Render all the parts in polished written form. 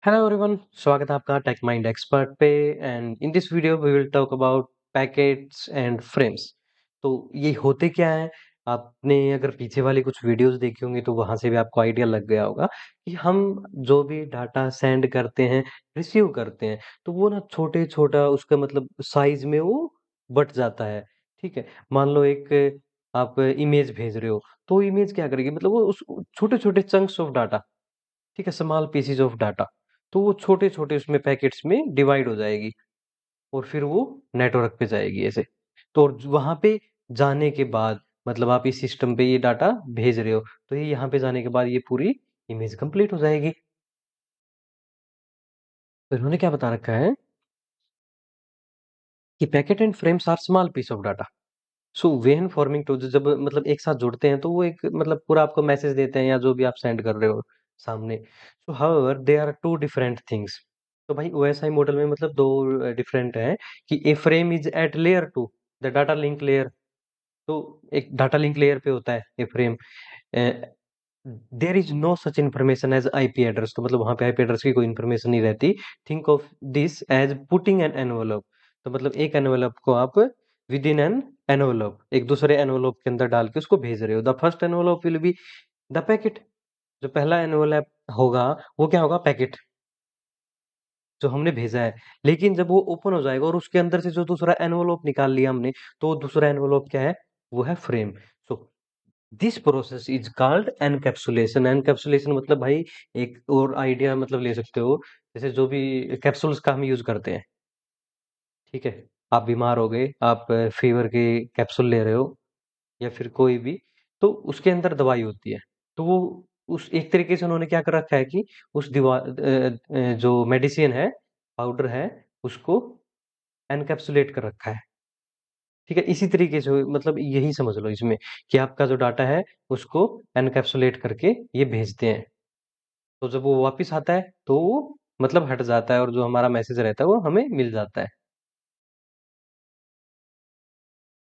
Hello everyone, स्वागत है आपका टेक माइंड एक्सपर्ट पे and in this video we will talk about packets and frames. तो ये होते क्या है? आपने अगर पीछे वाली कुछ वीडियोस देखी होंगी तो वहां से भी आपको आइडिया लग गया होगा कि हम जो भी डाटा सेंड करते हैं, रिसीव करते हैं, तो वो ना छोटे छोटा उसका मतलब साइज में वो बट जाता है। ठीक है, मान लो एक आप इमेज भेज रहे हो, तो इमेज क्या करेगी, मतलब वो उस छोटे छोटे चंक्स ऑफ डाटा, ठीक है, स्मॉल पीसेज ऑफ डाटा, तो वो छोटे-छोटे उसमें पैकेट्स में डिवाइड हो जाएगी और फिर वो नेटवर्क पे जाएगी ऐसे। तो और वहाँ पे जाने के बाद मतलब आप इस सिस्टम पे ये डाटा भेज रहे हो, तो ये यहाँ पे जाने के बाद ये पूरी इमेज कंप्लीट हो जाएगी। तो इन्होंने क्या बता रखा है कि packet and frames are small piece of data. So when forming to जब मतलब एक साथ जुड़ते हैं तो वो एक मतलब पूरा आपको मैसेज देते हैं या जो भी आप सेंड कर रहे हो सामने। So however they are two different things. तो भाई ओएसआई मॉडल में मतलब दो डिफरेंट है कि a frame is at layer two the data link layer. तो एक डाटा लिंक लेयर पे होता है a frame. There is no such information as IP address, तो मतलब वहां पे आईपी एड्रेस की कोई इन्फॉर्मेशन नहीं रहती। Think of this as putting an envelope. तो मतलब एक एनवलप को आप विद इन एन एनवलप एक दूसरे एनवलप के अंदर डाल के उसको भेज रहे हो। The first envelope will be the packet. जो पहला एनवलप होगा वो क्या होगा? पैकेट, जो हमने भेजा है। लेकिन जब वो ओपन हो जाएगा और उसके अंदर से जो दूसरा एनवलप निकाल लिया हमने, तो वो दूसरा एनवलप क्या है? वो है frame. So this process is called encapsulation. Encapsulation मतलब भाई एक और आइडिया मतलब ले सकते हो, जैसे जो भी कैप्सूल्स का हम यूज करते हैं, ठीक है, आप बीमार हो गए, आप फीवर के कैप्सूल ले रहे हो या फिर कोई भी, तो उसके अंदर दवाई होती है। तो वो उस एक तरीके से उन्होंने क्या कर रखा है कि उस जो मेडिसिन है, पाउडर है, उसको एनकैप्सुलेट कर रखा है। ठीक है, इसी तरीके से मतलब यही समझ लो इसमें कि आपका जो डाटा है उसको एनकैप्सुलेट करके ये भेजते हैं। तो जब वो वापिस आता है तो वो मतलब हट जाता है और जो हमारा मैसेज रहता है वो हमें मिल जाता है।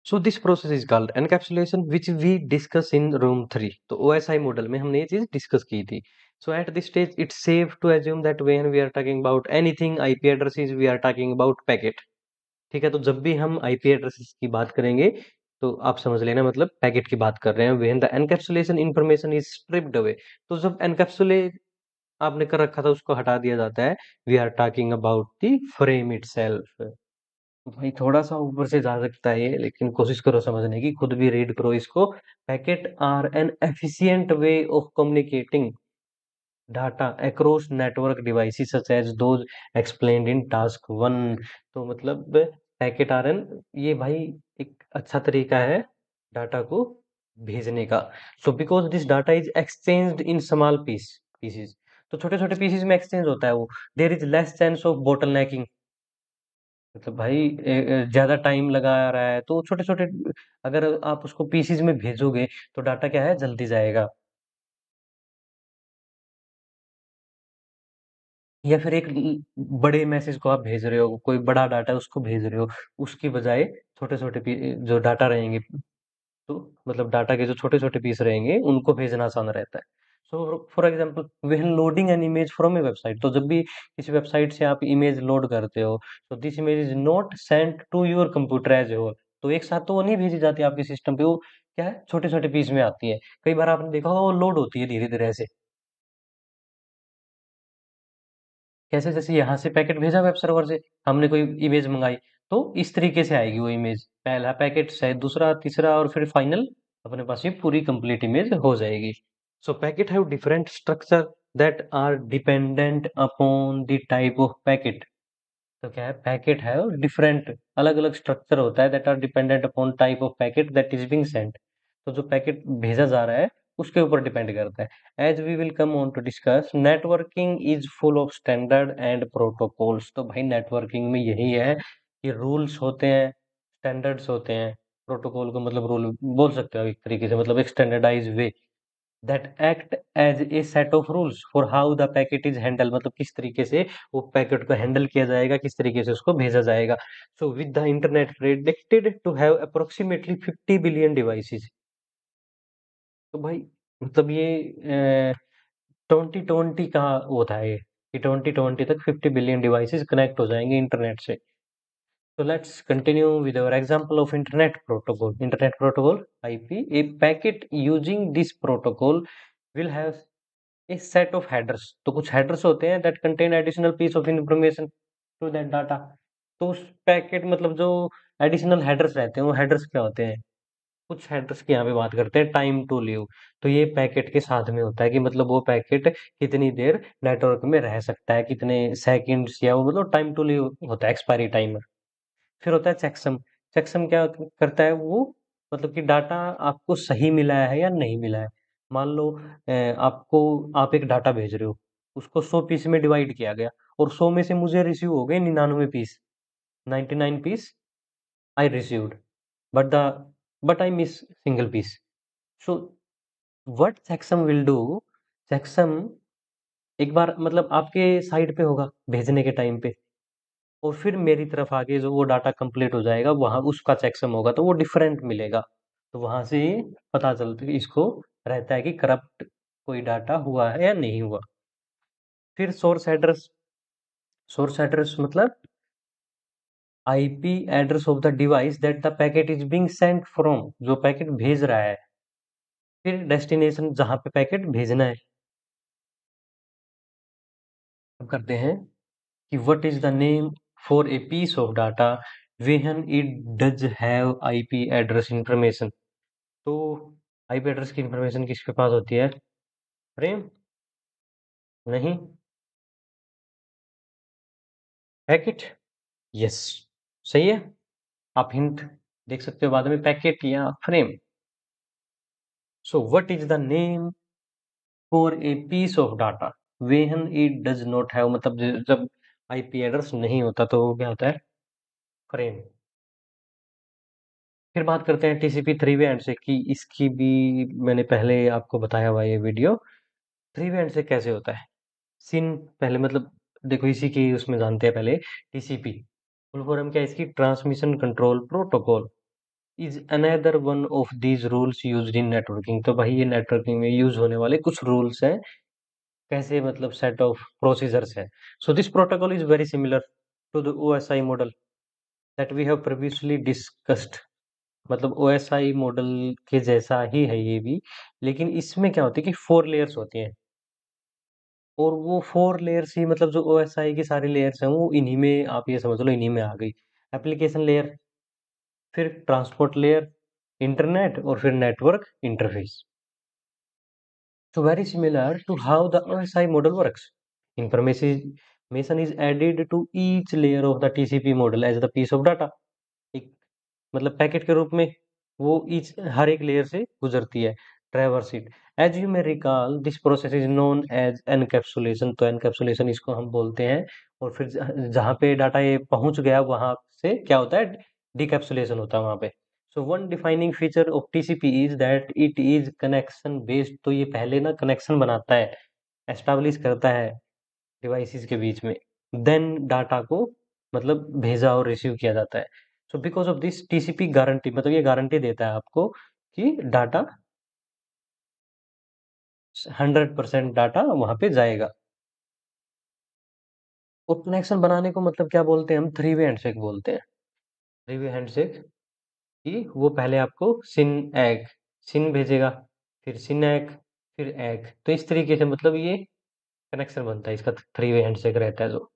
So this process is called encapsulation which we discuss in room 3। तो ओएसआई मॉडल में हमने ये चीज डिस्कस की थी। So at this stage it's safe to assume that when we are talking about anything IP addresses we are talking about packet. ठीक है, तो जब भी हम आईपी एड्रेसेस की बात करेंगे तो आप समझ लेना मतलब पैकेट की बात कर रहे हैं। When the encapsulation information is stripped away, तो जब एनकैप्सुलेट आपने कर रखा था उसको हटा दिया जाता है, we are talking about the frame itself. भाई थोड़ा सा ऊपर से जा सकता है ये, लेकिन कोशिश करो समझने की, खुद भी रीड करो इसको। Packet are an efficient way of communicating data across network devices such as those explained in task one. तो मतलब पैकेट आर एन, ये भाई एक अच्छा तरीका है डाटा को भेजने का। So because this data is exchanged in small pieces, तो छोटे छोटे पीसेस में एक्सचेंज होता है वो। There is less chance of bottlenecking, मतलब भाई ज्यादा टाइम लगा रहा है तो छोटे छोटे अगर आप उसको पीसीज में भेजोगे तो डाटा क्या है, जल्दी जाएगा। या फिर एक बड़े मैसेज को आप भेज रहे हो, कोई बड़ा डाटा है उसको भेज रहे हो, उसकी बजाय छोटे छोटे जो डाटा रहेंगे, तो मतलब डाटा के जो छोटे छोटे पीस रहेंगे उनको भेजना आसान रहता है। So for example when loading an image from A website, तो जब भी किसी वेबसाइट से आप इमेज लोड करते हो, तो this image is not sent to your computer as whole. तो एक साथ तो वो नहीं भेजी जाती आपके सिस्टम पे, वो क्या है, छोटे छोटे पीस में आती है। कई बार आपने देखा होगा वो लोड होती है धीरे धीरे ऐसे, कैसे, जैसे यहाँ से पैकेट भेजा वेब सर्वर से, हमने कोई इमेज मंगाई, तो इस तरीके से आएगी वो इमेज, पहला पैकेट शायद दूसरा तीसरा और फिर फाइनल अपने पास ये पूरी कंप्लीट इमेज हो जाएगी। So packet have different structure that are dependent upon the type of packet. तो क्या है, पैकेट है और डिफरेंट अलग अलग स्ट्रक्चर होता है that are dependent upon type of packet that is being sent. तो जो पैकेट भेजा जा रहा है उसके ऊपर डिपेंड करता है। As we will come on to discuss, networking is full of standard and protocols. तो भाई नेटवर्किंग में यही है कि रूल्स होते हैं, स्टैंडर्ड्स होते हैं। प्रोटोकॉल को मतलब रूल बोल सकते हो एक तरीके से, मतलब एक standardise way that act as a set of rules for how the packet is handle, मतलब किस तरीके से वो पैकेट को हैंडल किया जाएगा, किस तरीके से उसको भेजा जाएगा। So with the internet predicted to have approximately 50 billion devices. तो भाई मतलब ये 2020 का वो था ये कि 2020 तक 50 बिलियन डिवाइसेस कनेक्ट हो जाएंगे इंटरनेट से। So let's continue with our example of Internet Protocol. Internet Protocol IP. A packet using this protocol will have a set of headers. तो कुछ headers होते हैं that contain additional piece of information to that data. तो उस packet मतलब जो additional headers रहते हैं वो हेडर्स क्या होते हैं? कुछ हेडर्स की यहाँ पे बात करते हैं टाइम टू लीव। तो ये पैकेट के साथ में होता है कि मतलब वो पैकेट कितनी देर नेटवर्क में रह सकता है, कितने सेकंड्स, या वो मतलब टाइम टू लीव होता है, एक्सपायरी टाइम। फिर होता है चेकसम। चेकसम क्या करता है वो, मतलब कि डाटा आपको सही मिला है या नहीं मिला है। मान लो आपको, आप एक डाटा भेज रहे हो, उसको 100 पीस में डिवाइड किया गया और 100 में से मुझे रिसीव हो गए 99 piece, 99 piece I received, but the but I miss single piece. So what checksum will do, checksum एक बार मतलब आपके साइड पे होगा भेजने के टाइम पे, और फिर मेरी तरफ आके जो वो डाटा कंप्लीट हो जाएगा वहां उसका चेकसम होगा तो वो डिफरेंट मिलेगा। तो वहां से पता चलता है, इसको रहता है कि करप्ट कोई डाटा हुआ है या नहीं हुआ। फिर सोर्स एड्रेस मतलब IP address of the device that the packet is being Saint from, जो पैकेट भेज रहा है। फिर डेस्टिनेशन जहां पे पैकेट भेजना है। अब करते हैं कि what is the name for a piece of data when it does have IP address information. तो आईपी एड्रेस की इंफॉर्मेशन किसके पास होती है? फ्रेम? नहीं। पैकेट? यस, सही है। आप हिंट देख सकते हो बाद में, पैकेट या frame. So what is the name for a piece of data when it does not have, मतलब जब आईपी एड्रेस नहीं होता तो वो क्या होता है? फ्रेम। फिर बात करते हैं टीसीपी थ्री वे हैंडशेक की। इसकी भी मैंने पहले आपको बताया हुआ ये वीडियो। थ्री वे हैंडशेक कैसे होता है? सिन पहले मतलब देखो, इसी की उसमें जानते हैं पहले। टीसीपी फुल फॉर्म क्या है इसकी? Transmission control protocol is another one of these rules used in networking. तो भाई ये नेटवर्किंग में यूज होने वाले कुछ रूल्स हैं। कैसे मतलब सेट ऑफ प्रोसीजर्स है। So this protocol is very similar to the OSI model that we have previously discussed. मतलब ओएसआई मॉडल के जैसा ही है ये भी, लेकिन इसमें क्या होती है कि 4 लेयर्स होती हैं। और वो 4 लेयर्स ही मतलब जो ओएसआई की सारी लेयर्स हैं वो इन्हीं में, आप ये समझ लो इन्हीं में आ गई। एप्लीकेशन लेयर, फिर ट्रांसपोर्ट लेयर, इंटरनेट, और फिर network interface. So very similar to how the OSI model works. Information is added to each layer of the TCP model as the piece of data. एक मतलब packet के रूप में वो each हर एक layer से गुजरती है, traverse it. As you may recall this process is known as encapsulation. तो एनकैप्सुलेशन इसको हम बोलते हैं। और फिर जहाँ पे डाटा ये पहुंच गया वहां से क्या होता है? डिकैप्सुलेशन होता है वहां पे। So one defining feature of TCP is that it is connection based. तो ये पहले ना कनेक्शन बनाता है, एस्टैब्लिश करता है डिवाइसेस के बीच में, देन डाटा को मतलब भेजा और रिसीव किया जाता है। So because of this TCP guarantee, मतलब ये गारंटी देता है आपको कि डाटा 100% डाटा वहां पे जाएगा। और कनेक्शन बनाने को मतलब क्या बोलते हैं? हम थ्री वे हैंडशेक बोलते हैं। थ्री वे हैंडशेक कि वो पहले आपको सिन एग, सिन भेजेगा, फिर सिन एग, फिर एग। तो इस तरीके से मतलब ये कनेक्शन बनता है, इसका थ्री वे हैंडशेक रहता है जो।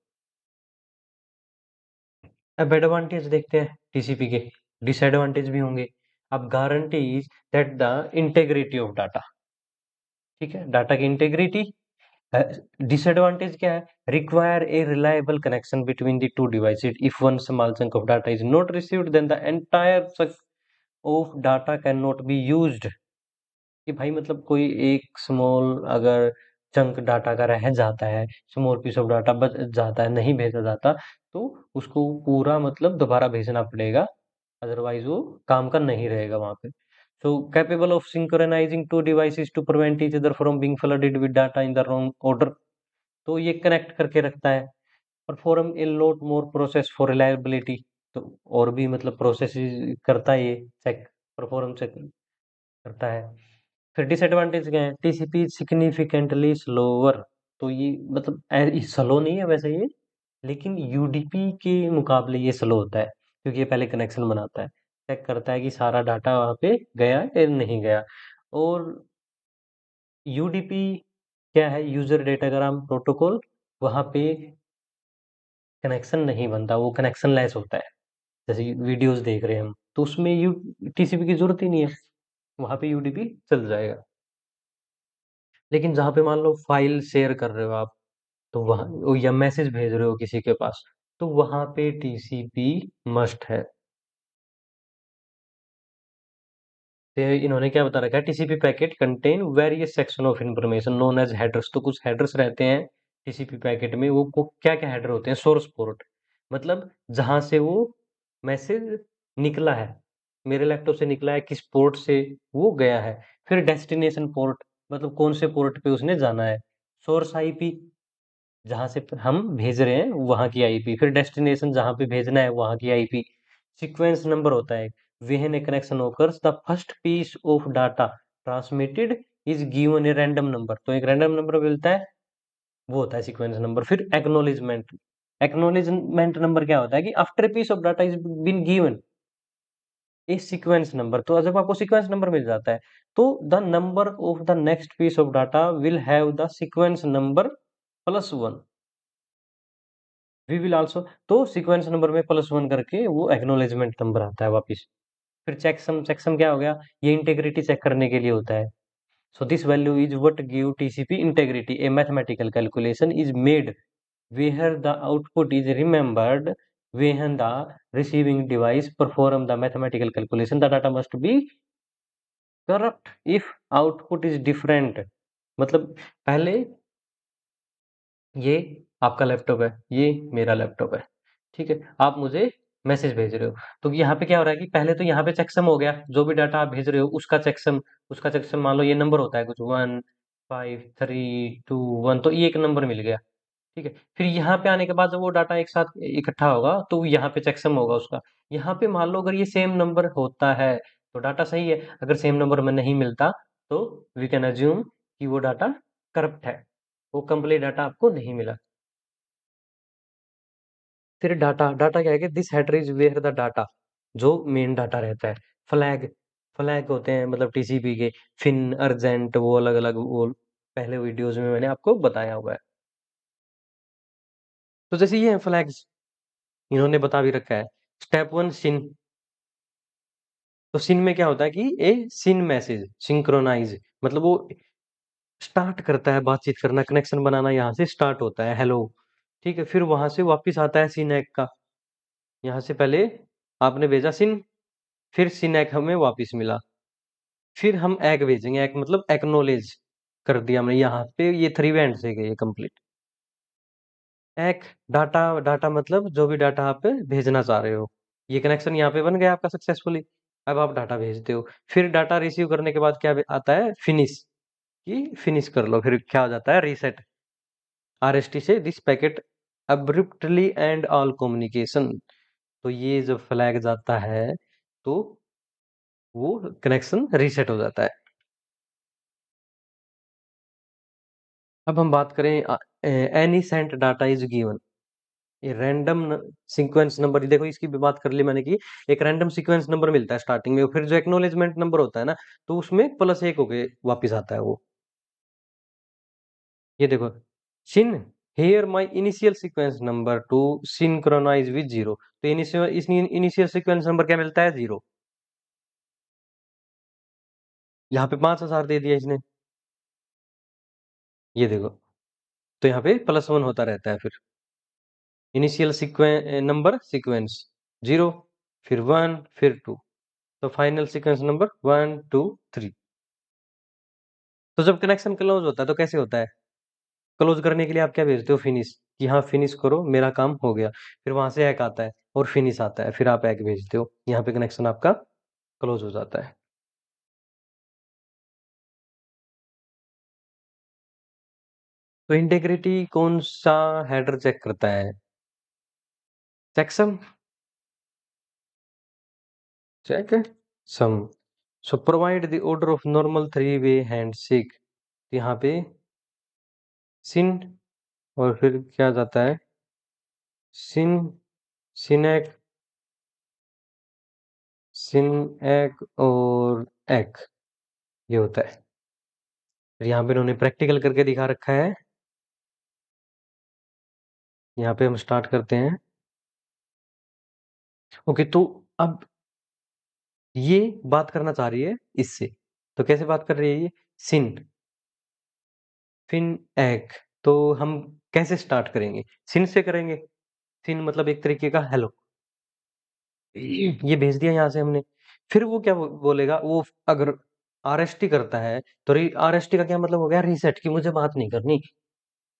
अब एडवांटेज देखते हैं टीसीपी के, डिसएडवांटेज भी होंगे। अब guarantees that the integrity of data, ठीक है, डाटा की इंटेग्रिटी। डिसएडवांटेज क्या है? Require a reliable connection between the two devices. If one small chunk of data is not received then the entire chunk of data can not be used. कि भाई मतलब कोई एक स्मॉल अगर चंक डाटा का रह जाता है, स्मॉल पीस ऑफ डाटा बच जाता है, नहीं भेजा जाता, तो उसको पूरा मतलब दोबारा भेजना पड़ेगा, अदरवाइज वो काम का नहीं रहेगा वहां पे। So capable of synchronising two devices to prevent each other from being flooded with data in the wrong order. तो ये कनेक्ट करके रखता है। Perform a lot more process for reliability. तो और भी मतलब प्रोसेस करता है ये, चेक, परफॉर्म चेक करता है। फिर डिसएडवांटेज क्या है? TCP significantly slower. तो ये मतलब स्लो नहीं है वैसे ये, लेकिन यूडीपी के मुकाबले ये स्लो होता है, क्योंकि ये पहले कनेक्शन बनाता है, चेक करता है कि सारा डाटा वहाँ पे गया या नहीं गया। और यूडीपी क्या है, यूजर डेटाग्राम प्रोटोकॉल, वहाँ पे कनेक्शन नहीं बनता, वो कनेक्शन लेस होता है। जैसे वीडियोस देख रहे हैं हम, तो उसमें यू टीसीपी की जरूरत ही नहीं है, वहाँ पे यूडीपी चल जाएगा। लेकिन जहाँ पे मान लो फाइल शेयर कर रहे हो आप, तो वहाँ या मैसेज भेज रहे हो किसी के पास, तो वहाँ पे टीसीपी मस्ट है। तो इन्होंने क्या बता रखा है, TCP packet contain various section of information known as headers. तो कुछ हेडर्स रहते हैं टीसीपी पैकेट में, वो क्या क्या हेडर होते हैं, सोर्स पोर्ट, मतलब जहां से वो मैसेज निकला है, मेरे लैपटॉप से निकला है, किस पोर्ट से वो गया है। फिर डेस्टिनेशन पोर्ट, मतलब कौन से पोर्ट पे उसने जाना है। सोर्स आईपी, जहां से हम भेज रहे हैं वहां की आईपी। फिर डेस्टिनेशन, जहां पे भेजना है वहां की आईपी। सीक्वेंस नंबर होता है, when a connection occurs the first piece of data transmitted is given a random number, तो एक रैंडम नंबर मिलता है, वो होता है सीक्वेंस नंबर। फिर एक्नॉलेजमेंट, एक्नॉलेजमेंट नंबर क्या होता है कि after piece of data is been given a sequence number, तो जब आपको सीक्वेंस नंबर मिल जाता है, तो the number of the next piece of data will have the sequence number plus one. We will also, तो सीक्वेंस नंबर में plus one करके वो एक्नॉलेजमेंट नंबर आता है वापिस। फिर चेकसम, चेकसम क्या हो गया, ये इंटेग्रिटी चेक करने के लिए होता है। So this value is what give TCP integrity, A mathematical calculation is made where the output is remembered when the receiving device perform the mathematical calculation, the data must be correct if output is different। मतलब पहले ये आपका laptop है, ये मेरा laptop है, ठीक है, आप मुझे मैसेज भेज रहे हो, तो यहाँ पे क्या हो रहा है कि पहले तो यहाँ पे चेकसम हो गया, जो भी डाटा आप भेज रहे हो उसका चेकसम, उसका चेकसम मान लो ये नंबर होता है कुछ 1 5 3 2 1, तो ये एक नंबर मिल गया, ठीक है। फिर यहाँ पे आने के बाद जब वो डाटा एक साथ इकट्ठा होगा, तो यहाँ पे चेकसम होगा उसका। यहाँ पे मान लो अगर ये सेम नंबर होता है तो डाटा सही है, अगर सेम नंबर में नहीं मिलता तो वी कैन अज्यूम कि वो डाटा करप्ट है, वो कंप्लीट डाटा आपको नहीं मिला। फिर डाटा, डाटा क्या है कि this header is where the data, जो मेन डाटा रहता है। फ्लैग, फ्लैग होते हैं मतलब टीसीपी के, फिन, अर्जेंट, वो अलग अलग, वो पहले वीडियोस में मैंने आपको बताया हुआ है। तो जैसे ये है फ्लैग्स, इन्होंने बता भी रखा है। स्टेप वन, सिन। तो सिन में क्या होता है कि ए सिन मैसेज सिंक्रोनाइज, मतलब वो स्टार्ट करता है बातचीत करना, कनेक्शन बनाना, यहाँ से स्टार्ट होता है हेलो, ठीक है। फिर वहां से वापस आता है सिन एक का, यहाँ से पहले आपने भेजा सिन, फिर सिन एक हमें वापस मिला, फिर हम एग भेजेंगे, एग मतलब एक्नोलेज कर दिया हमने, यहाँ पे ये थ्री बैंड से गए कंप्लीट। एक डाटा, डाटा मतलब जो भी डाटा आप भेजना चाह रहे हो, ये कनेक्शन यहाँ पे बन गया आपका सक्सेसफुली, अब आप डाटा भेजते हो। फिर डाटा रिसीव करने के बाद क्या आता है, फिनिश, कि फिनिश कर लो, फिर क्या हो जाता है, रीसेट, आरएसटी से this packet abruptly end all communication. तो ये जब फ्लैग जाता है तो वो कनेक्शन रीसेट हो जाता है। अब हम बात करें any sent data is given, ये रैंडम सीक्वेंस नंबर, देखो इसकी भी बात कर ली मैंने कि एक रैंडम सीक्वेंस नंबर मिलता है स्टार्टिंग में, फिर जो एक्नॉलेजमेंट नंबर होता है ना, तो उसमें प्लस एक होके वापस आता है वो। ये देखो, SYN here my initial sequence number to synchronise with zero, तो इनिशियल सीक्वेंस नंबर क्या मिलता है, जीरो। यहाँ पे 5,000 दे दिया इसने, ये देखो, तो यहाँ पे प्लस वन होता रहता है। फिर initial sequence number sequence zero, फिर वन, फिर टू, तो फाइनल सीक्वेंस नंबर 1 2 3। तो जब कनेक्शन क्लोज होता है तो कैसे होता है, क्लोज करने के लिए आप क्या भेजते हो, फिनिश, कि हाँ फिनिश करो मेरा काम हो गया। फिर वहां से एक आता है और फिनिश आता है, फिर आप एक भेजते हो, यहाँ पे कनेक्शन आपका क्लोज हो जाता है। तो इंटीग्रिटी कौन सा हेडर चेक करता है, checksum, check sum. So provide the order of normal three way hand shake, यहाँ पे सिन, और फिर क्या जाता है, सिन, सिनेक, सिन एक और एक, ये होता है। फिर यहाँ पे इन्होंने प्रैक्टिकल करके दिखा रखा है। यहाँ पे हम स्टार्ट करते हैं। ओके, तो अब ये बात करना चाह रही है इससे, तो कैसे बात कर रही है ये, सिन, फिन, एक, तो हम कैसे स्टार्ट करेंगे, सिन से करेंगे। सिन मतलब एक तरीके का हेलो, ये भेज दिया यहाँ से हमने। फिर वो क्या बोलेगा, वो अगर आरएसटी करता है तो आरएसटी का क्या मतलब हो गया, रीसेट, की मुझे बात नहीं करनी।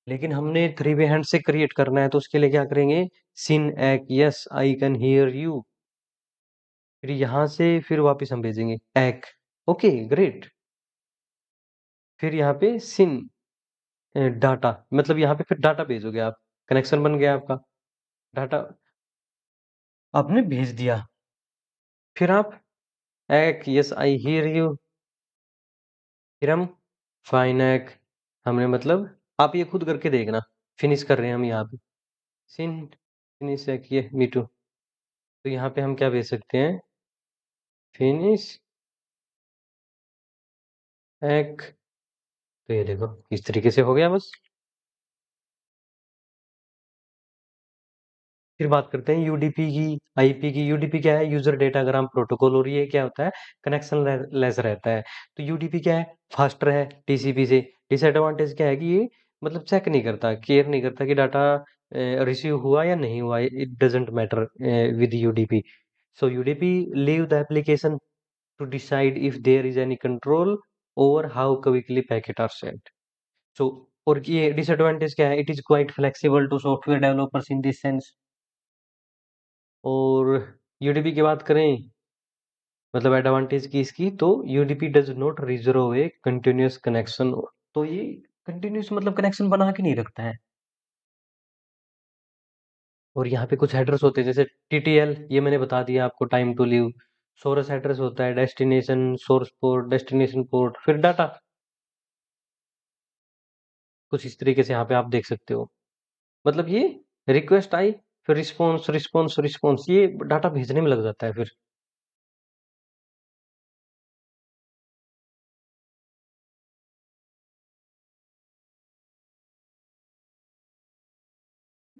लेकिन हमने थ्री वे हैंड से क्रिएट करना है, तो उसके लिए क्या करेंगे, सिन एक, yes I can hear you. फिर यहाँ से फिर वापस हम भेजेंगे एक, ओके ग्रेट। फिर यहाँ पे सिन डाटा, मतलब यहाँ पे फिर डाटा भेजोगे आप, कनेक्शन बन गया आपका, डाटा आपने भेज दिया। फिर आप एक, यस आई हियर यू। फिर हम फाइन एक, हमने मतलब, आप ये खुद करके देखना, फिनिश कर रहे हैं हम यहाँ पे, सिन फिनिश एक, ये मी टू। तो यहाँ पे हम क्या भेज सकते हैं, फिनिश एक, तो ये देखो इस तरीके से हो गया बस। फिर बात करते हैं यूडीपी की, आईपी की। यूडीपी क्या है, यूजर डेटाग्राम प्रोटोकॉल, और ये क्या होता है, कनेक्शन लेस रहता है। तो यूडीपी क्या है, फास्टर है टीसीपी से। डिसएडवांटेज क्या है कि ये मतलब चेक नहीं करता, केयर नहीं करता कि डाटा रिसीव हुआ या नहीं हुआ, it doesn't matter with UDP. So UDP leave the application to decide if there is any control over how quickly packet are sent. So, और ये डिसएडवांटेज क्या है, it is quite flexible to software developers in this sense. और UDP की बात करें, मतलब advantage की इसकी, तो UDP does not reserve a continuous connection. तो ये कंटिन्यूअस मतलब कनेक्शन बना के नहीं रखता है। और यहाँ पे कुछ हेडर्स होते हैं, जैसे टीटीएल, ये मैंने बता दिया आपको, time to leave. Source address होता है, destination source port, destination port, फिर डाटा, कुछ इस तरीके से यहाँ पे आप देख सकते हो। मतलब ये रिक्वेस्ट आई, फिर रिस्पॉन्स रिस्पॉन्स रिस्पॉन्स, ये डाटा भेजने में लग जाता है फिर।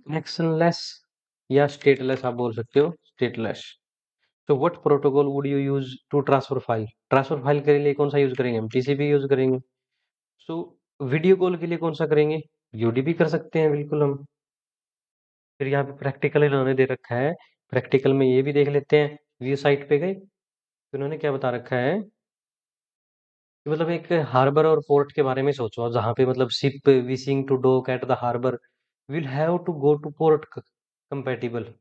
कनेक्शनलेस या स्टेटलेस आप बोल सकते हो, स्टेटलेस। तो what protocol would you use to transfer file, transfer file के लिए कौन सा यूज करेंगे, हम टीसीपी यूज करेंगे। सो वीडियो कॉल के लिए कौन सा करेंगे, यूडीपी कर सकते हैं बिल्कुल हम। फिर यहाँ पे प्रैक्टिकल इन्होंने दे रखा है, प्रैक्टिकल में ये भी देख लेते हैं। व्यू साइट पे गए तो इन्होंने क्या बता रखा है कि मतलब एक हार्बर और पोर्ट के बारे में सोचो, जहाँ पे मतलब ship wishing to dock at the harbour will have to go to port compatible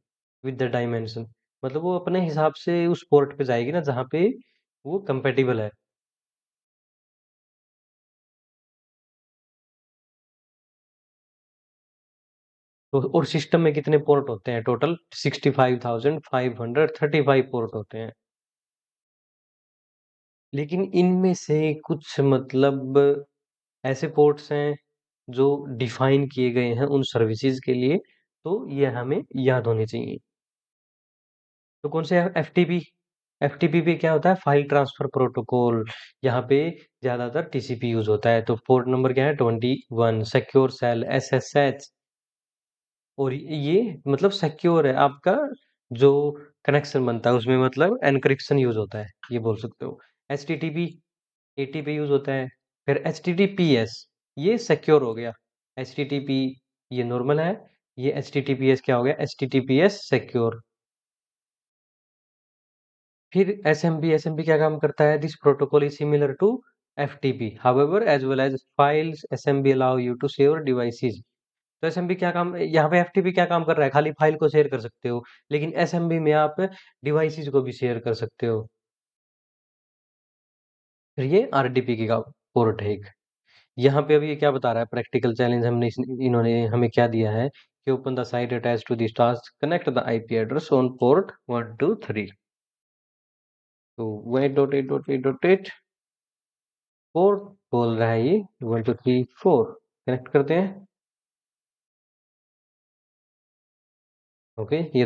with the dimension. मतलब वो अपने हिसाब से उस पोर्ट पे जाएगी ना जहाँ पे वो कंपैटिबल है। तो और सिस्टम में कितने पोर्ट होते हैं टोटल, 65,535 पोर्ट होते हैं। लेकिन इनमें से कुछ मतलब ऐसे पोर्ट्स हैं जो डिफाइन किए गए हैं उन सर्विसेज के लिए, तो ये हमें याद होने चाहिए। तो कौन से, एफटीपी, एफटीपी पे क्या होता है, फाइल ट्रांसफर प्रोटोकॉल। यहाँ पे ज्यादातर टीसीपी यूज होता है। तो पोर्ट नंबर क्या है, 21, सिक्योर सेल, एसएसएच। और ये मतलब सिक्योर है आपका, जो कनेक्शन बनता है उसमें मतलब एनक्रिप्शन यूज होता है, ये बोल सकते हो। H T T P, ATP use होता है। फिर H T T P S, ये सिक्योर हो गया। एच टी टी पी ये नॉर्मल है, ये H T T P S क्या हो गया, H T T P S secure. फिर एसएमबी, एसएमबी क्या काम करता है, this protocol is similar to FTP however as well as files SMB allow you to share devices. तो एसएमबी क्या काम, यहाँ पे एफटीपी क्या काम कर रहा है, खाली फाइल को शेयर कर सकते हो, लेकिन एसएमबी में आप डिवाइसेस को भी शेयर कर सकते हो। फिर ये आरडीपी की का पोर्ट है एक। यहाँ पे अभी ये क्या बता रहा है, प्रैक्टिकल चैलेंज हमने इन्होंने हमें क्या दिया है कि open the site attach to this task, connect the IP address on port 123। तो 1.8.8.8 पोर्ट बोल रहा है ये 1234। कनेक्ट करते हैं। ओके, ये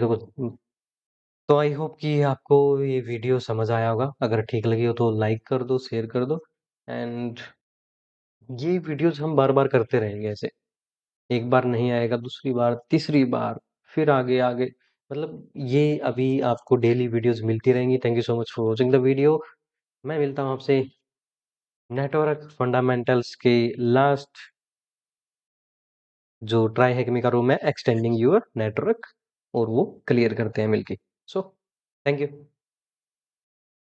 तो आई होप कि आपको ये वीडियो समझ आया होगा। अगर ठीक लगी हो तो लाइक कर दो, शेयर कर दो। एंड ये वीडियोस हम बार बार करते रहेंगे ऐसे। एक बार नहीं आएगा, दूसरी बार, तीसरी बार, फिर आगे आगे, मतलब ये अभी आपको डेली वीडियोस मिलती रहेंगी। Thank you so much for watching the video. मैं मिलता हूँ आपसे नेटवर्क फंडामेंटल्स के लास्ट जो ट्राई हैक का रूम है, एक्सटेंडिंग योर नेटवर्क, और वो क्लियर करते हैं मिलके। So thank you.